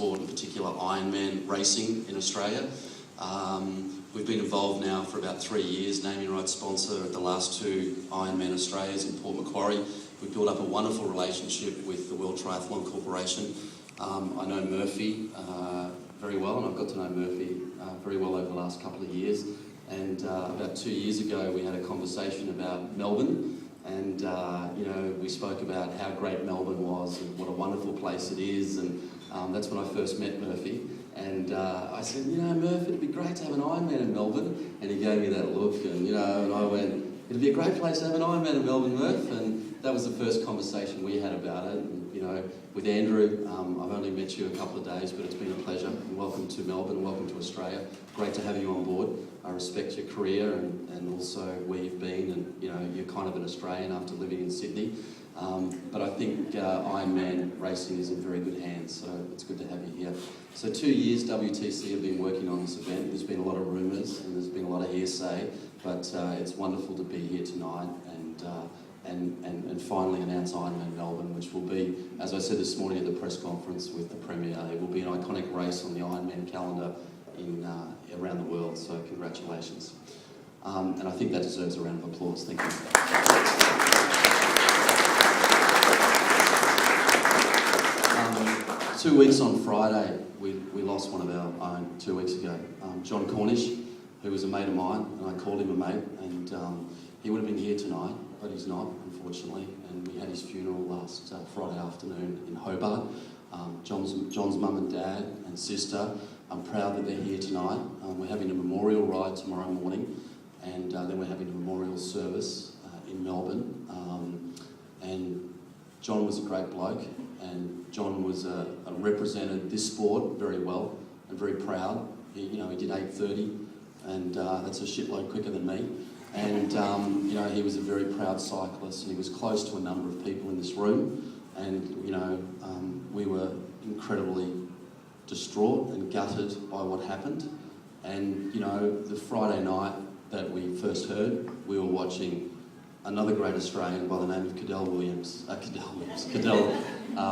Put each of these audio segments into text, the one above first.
sport, in particular Ironman racing in Australia. We've been involved now for about 3 years, naming rights sponsor at the last 2 Ironman Australias in Port Macquarie. We've built up a wonderful relationship with the World Triathlon Corporation. I know Murphy very well, and I've got to know Murphy very well over the last couple of years. And about 2 years ago, we had a conversation about Melbourne, and we spoke about how great Melbourne was and what a wonderful place it is. And that's when I first met Murphy. And I said, Murph, it'd be great to have an Ironman in Melbourne. And he gave me that look, and and I went, it'd be a great place to have an Ironman in Melbourne, Murph. And that was the first conversation we had about it. And, with Andrew, I've only met you a couple of days, but it's been a pleasure. And welcome to Melbourne, welcome to Australia. Great to have you on board. I respect your career and also where you've been, and you're kind of an Australian after living in Sydney. But I think Ironman racing is in very good hands, so it's good to have you here. So 2 years WTC have been working on this event. There's been a lot of rumours and there's been a lot of hearsay, but it's wonderful to be here tonight and finally announce Ironman Melbourne, which will be, as I said this morning at the press conference with the Premier, it will be an iconic race on the Ironman calendar around the world, so congratulations. And I think that deserves a round of applause. Thank you. 2 weeks on Friday, we lost one of our own 2 weeks ago. John Cornish, who was a mate of mine, and I called him a mate, and he would have been here tonight, but he's not, unfortunately, and we had his funeral last Friday afternoon in Hobart. John's mum and dad and sister, I'm proud that they're here tonight. We're having a memorial ride tomorrow morning, and then we're having a memorial service in Melbourne. And John was a great bloke, and John was represented this sport very well and very proud. He did 8:30, and that's a shitload quicker than me. And he was a very proud cyclist, and he was close to a number of people in this room. And we were incredibly distraught and gutted by what happened. And the Friday night that we first heard, we were watching another great Australian by the name of Cadell,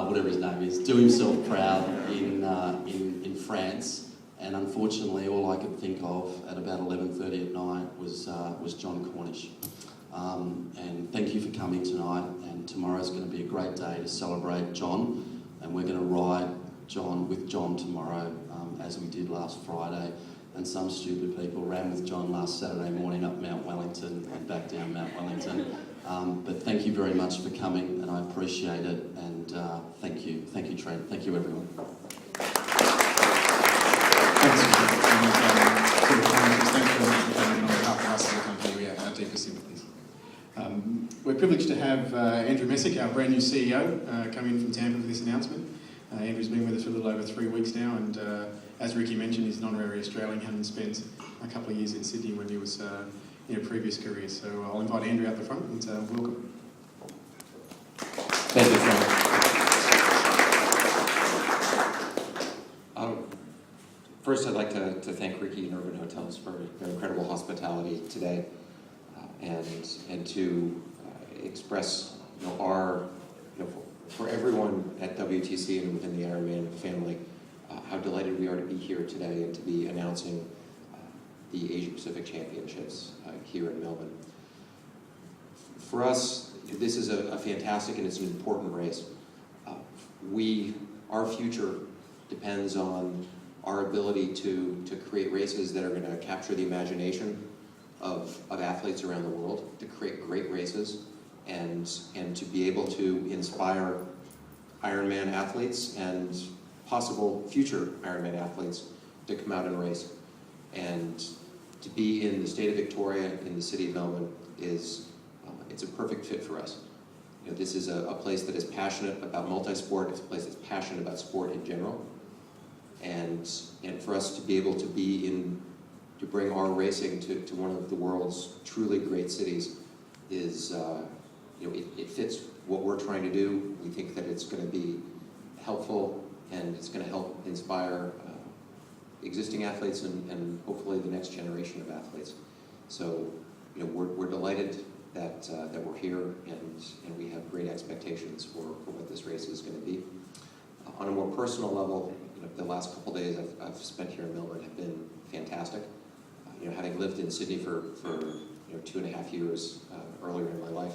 whatever his name is, do himself proud in France. And unfortunately, all I could think of at about 11:30 at night was John Cornish. And thank you for coming tonight. And tomorrow's going to be a great day to celebrate John. And we're going to ride with John tomorrow, as we did last Friday. And some stupid people ran with John last Saturday morning up Mount Wellington and back down Mount Wellington. But thank you very much for coming, and I appreciate it. And thank you, Trent. Thank you, everyone. Thanks very much for coming on behalf of us as a company. We have our deepest sympathies. We're privileged to have Andrew Messick, our brand new CEO, come in from Tampa for this announcement. Andrew's been with us for a little over 3 weeks now, and as Rikky mentioned, he's an honorary Australian, having spent a couple of years in Sydney when he was in a previous career. So I'll invite Andrew out the front and welcome. Thank you, Frank. First, I'd like to thank Rikky and Urban Hotels for their incredible hospitality today, and to express for everyone at WTC and within the Ironman family, how delighted we are to be here today and to be announcing the Asia Pacific Championships here in Melbourne. For us, this is a fantastic and it's an important race. Our future depends on our ability to create races that are going to capture the imagination of athletes around the world, to create great races, and to be able to inspire Ironman athletes and possible future Ironman athletes to come out and race. And to be in the state of Victoria, in the city of Melbourne, it's a perfect fit for us. This is a place that is passionate about multi-sport. It's a place that's passionate about sport in general. And for us to be able to to bring our racing to one of the world's truly great cities is, it fits what we're trying to do. We think that it's going to be helpful and it's going to help inspire existing athletes and hopefully the next generation of athletes. So, we're delighted that we're here and we have great expectations for what this race is going to be. On a more personal level, the last couple days I've spent here in Melbourne have been fantastic. Having lived in Sydney for 2.5 years earlier in my life,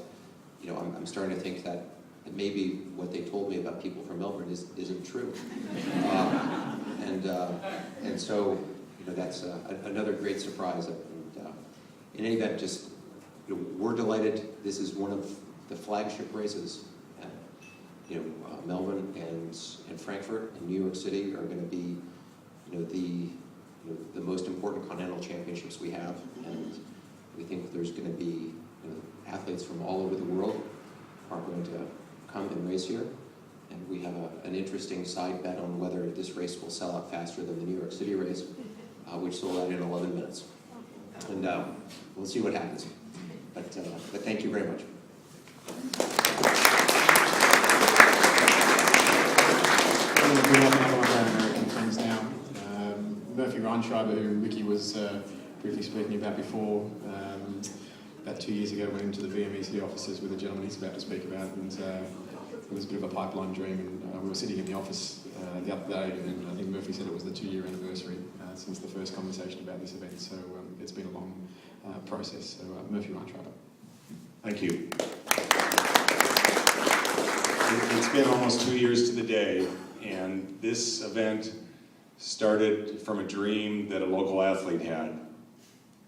I'm starting to think that maybe what they told me about people from Melbourne isn't true. And so that's another great surprise. And, in any event, just we're delighted. This is one of the flagship races. Melbourne and Frankfurt and New York City are going to be the most important continental championships we have, and we think there's going to be athletes from all over the world are going to come and race here. And we have an interesting side bet on whether this race will sell out faster than the New York City race, which sold out in 11 minutes. And we'll see what happens. But thank you very much. I'm going to bring up another one of our American friends now. Murphy Reinschreiber, who Rikky was briefly speaking about before, about 2 years ago went into the VMEC offices with a gentleman he's about to speak about, and it was a bit of a pipeline dream, and we were sitting in the office the other day, and I think Murphy said it was the 2-year anniversary since the first conversation about this event, so it's been a long process. So Murphy Reinschreiber. Thank you. It's been almost 2 years to the day, and this event started from a dream that a local athlete had.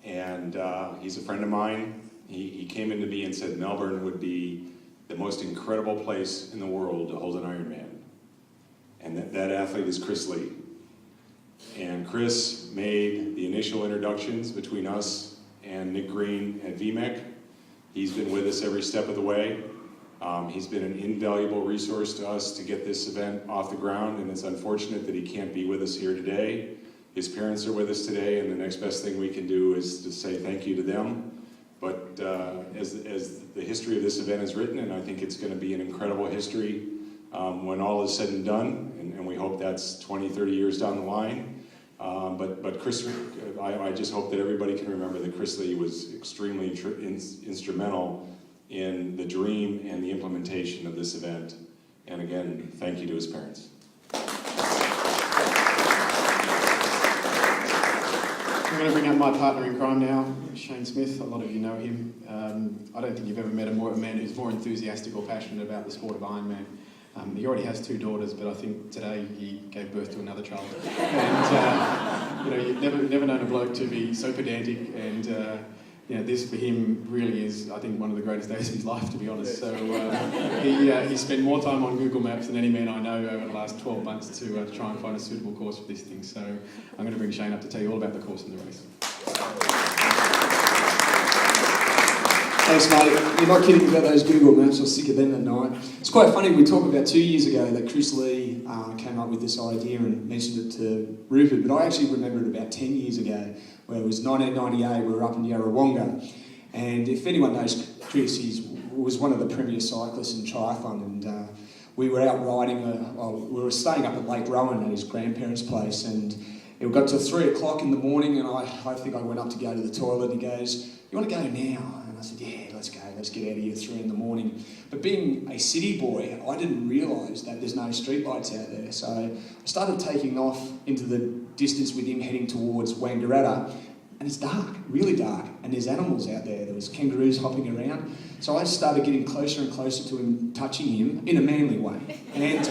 And he's a friend of mine. He came into me and said Melbourne would be the most incredible place in the world to hold an Ironman. And that athlete is Chris Lee. And Chris made the initial introductions between us and Nick Green at VMEC. He's been with us every step of the way. He's been an invaluable resource to us to get this event off the ground, and it's unfortunate that he can't be with us here today. His parents are with us today, and the next best thing we can do is to say thank you to them. But as the history of this event is written, and I think it's going to be an incredible history when all is said and done, and we hope that's 20, 30 years down the line. But Chris, I just hope that everybody can remember that Chris Lee was extremely instrumental in the dream and the implementation of this event. And again, thank you to his parents. I'm going to bring up my partner in crime now, Shane Smith. A lot of you know him. I don't think you've ever met a man who's more enthusiastic or passionate about the sport of Ironman. He already has 2 daughters, but I think today he gave birth to another child. And you've never known a bloke to be so pedantic, and this for him really is, I think, one of the greatest days of his life, to be honest. So he spent more time on Google Maps than any man I know over the last 12 months to try and find a suitable course for this thing. So I'm going to bring Shane up to tell you all about the course and the race. Thanks, mate. You're not kidding about those Google Maps. I was sick of them at night. It's quite funny, we talked about 2 years ago that Chris Lee came up with this idea and mentioned it to Rupert, but I actually remember it about 10 years ago, where it was 1998, we were up in Yarrawonga. And if anyone knows Chris, he was one of the premier cyclists in triathlon, and we were out riding, we were staying up at Lake Rowan at his grandparents' place, and it got to 3 o'clock in the morning, and I think I went up to go to the toilet. He goes, "You want to go now?" And I said, "Yeah, let's go, let's get out of here at 3 in the morning." But being a city boy, I didn't realise that there's no streetlights out there. So I started taking off into the distance with him, heading towards Wangaratta, and it's dark, really dark, and there's animals out there. There was kangaroos hopping around. So I started getting closer and closer to him, touching him in a manly way. And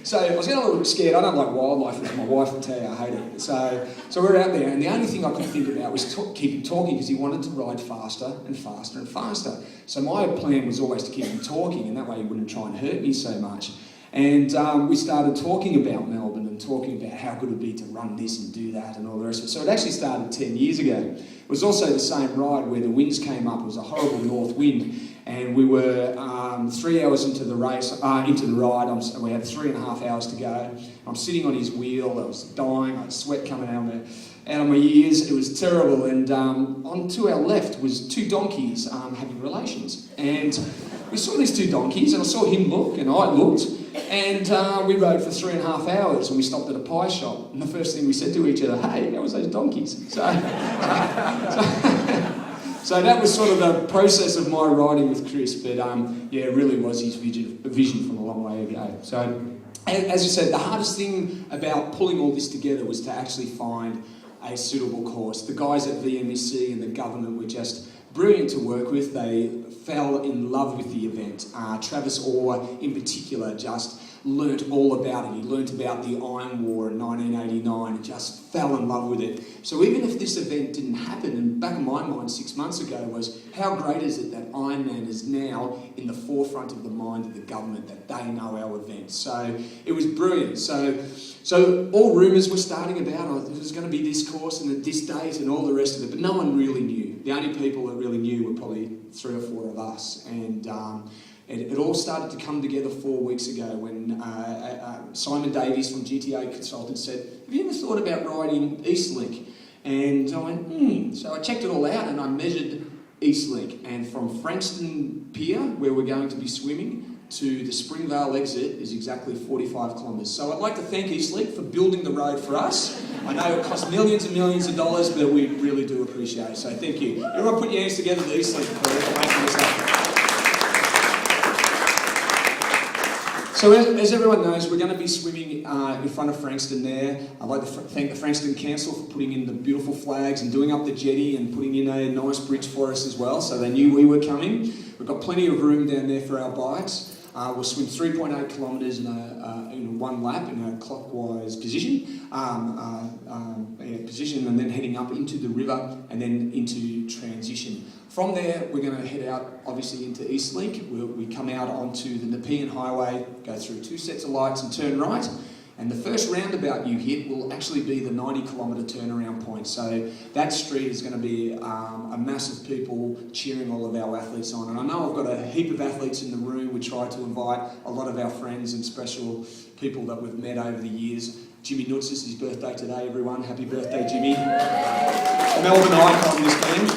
so I was getting a little bit scared. I don't like wildlife, as my wife will tell you, I hate it. So we're out there, and the only thing I could think about was keep him talking, because he wanted to ride faster and faster and faster. So my plan was always to keep him talking, and that way he wouldn't try and hurt me so much. And we started talking about Melbourne and talking about how good it would be to run this and do that and all the rest of it. So it actually started 10 years ago. It was also the same ride where the winds came up. It was a horrible north wind, and we were 3 hours into the race, into the ride. We had 3.5 hours to go. I'm sitting on his wheel. I was dying. I had sweat coming out of my ears. It was terrible. And on to our left was 2 donkeys having relations. And we saw these 2 donkeys, and I saw him look, and I looked, and we rode for 3.5 hours, and we stopped at a pie shop. And the first thing we said to each other, "Hey, how was those donkeys?" So that was sort of the process of my riding with Chris. But it really was his vision from a long way ago. So as you said, the hardest thing about pulling all this together was to actually find a suitable course. The guys at VMEC and the government were just brilliant to work with. They fell in love with the event. Travis Orr, in particular, just learnt all about it. He learnt about the Iron War in 1989 and just fell in love with it. So even if this event didn't happen, and back in my mind 6 months ago was, how great is it that Ironman is now in the forefront of the mind of the government, that they know our event. So it was brilliant. So all rumours were starting about, oh, there's going to be this course and at this date and all the rest of it, but no one really knew. The only people that really knew were probably 3 or 4 of us. And it all started to come together 4 weeks ago when Simon Davies from GTA Consultants said, have you ever thought about riding Eastlink? And I went, So I checked it all out and I measured Eastlink. And from Frankston Pier, where we're going to be swimming, to the Springvale exit is exactly 45 kilometres. So I'd like to thank Eastlink for building the road for us. I know it cost millions and millions of dollars, but we really do appreciate it. So thank you. Everyone put your hands together to Eastlink for making this happen. So as everyone knows, we're going to be swimming in front of Frankston there. I'd like to thank the Frankston Council for putting in the beautiful flags and doing up the jetty and putting in a nice bridge for us as well, so they knew we were coming. We've got plenty of room down there for our bikes. We'll swim 3.8 kilometres in one lap in a clockwise position, and then heading up into the river and then into transition. From there, we're going to head out, obviously, into Eastlink. We come out onto the Nepean Highway, go through 2 sets of lights and turn right. And the first roundabout you hit will actually be the 90-kilometre turnaround point. So that street is going to be a mass of people cheering all of our athletes on. And I know I've got a heap of athletes in the room. We try to invite a lot of our friends and special people that we've met over the years. Jimmy Nuts, is his birthday today, everyone. Happy birthday, Jimmy. Melbourne icon, this man.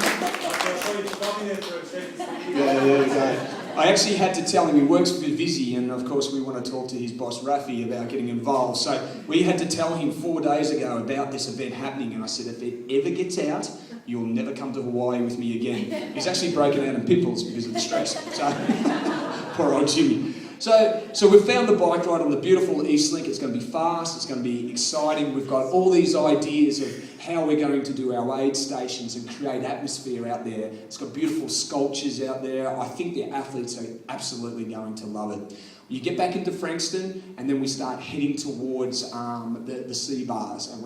Yeah, there we go. I actually had to tell him, he works for Vizzy, and of course we want to talk to his boss Rafi about getting involved. So we had to tell him 4 days ago about this event happening, and I said, if it ever gets out, you'll never come to Hawaii with me again. He's actually broken out in pimples because of the stress. So, poor old Jimmy. So we've found the bike ride on the beautiful Eastlink. It's going to be fast, it's going to be exciting. We've got all these ideas of how we're going to do our aid stations and create atmosphere out there. It's got beautiful sculptures out there. I think the athletes are absolutely going to love it. You get back into Frankston and then we start heading towards the sea bars, and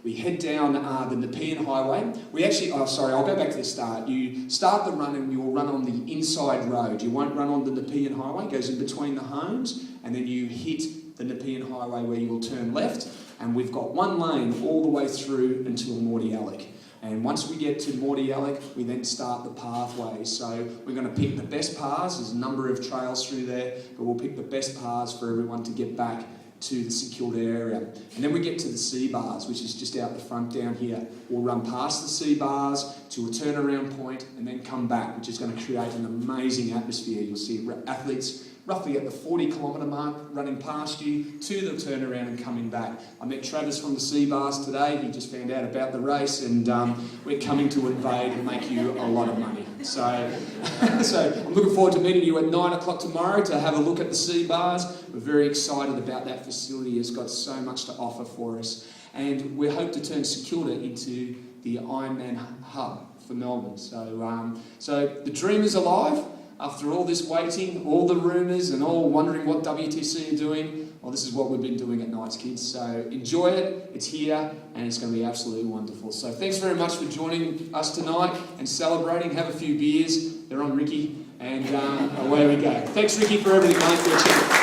we head down the Nepean Highway. I'll go back to the start. You start the run and you will run on the inside road. You won't run on the Nepean Highway. It goes in between the homes, and then you hit the Nepean Highway where you will turn left, and we've got one lane all the way through until Mordialloc. And once we get to Mordialloc, we then start the pathway. So we're going to pick the best paths. There's a number of trails through there, but we'll pick the best paths for everyone to get back to the St Kilda area. And then we get to the sea bars, which is just out the front down here. We'll run past the sea bars to a turnaround point and then come back, which is going to create an amazing atmosphere. You'll see athletes roughly at the 40-kilometre mark running past you to the turnaround and coming back. I met Travis from the sea bars today. He just found out about the race, and we're coming to invade and make you a lot of money. So I'm looking forward to meeting you at 9 o'clock tomorrow to have a look at the sea bars. We're very excited about that facility. It's got so much to offer for us. And we hope to turn St Kilda into the Ironman hub for Melbourne. So the dream is alive. After all this waiting, all the rumours and all wondering what WTC are doing, well, this is what we've been doing at Nights, kids. So enjoy it, it's here, and it's going to be absolutely wonderful. So thanks very much for joining us tonight and celebrating. Have a few beers. They're on Rikky, and away we go. Thanks, Rikky, for everything, mate.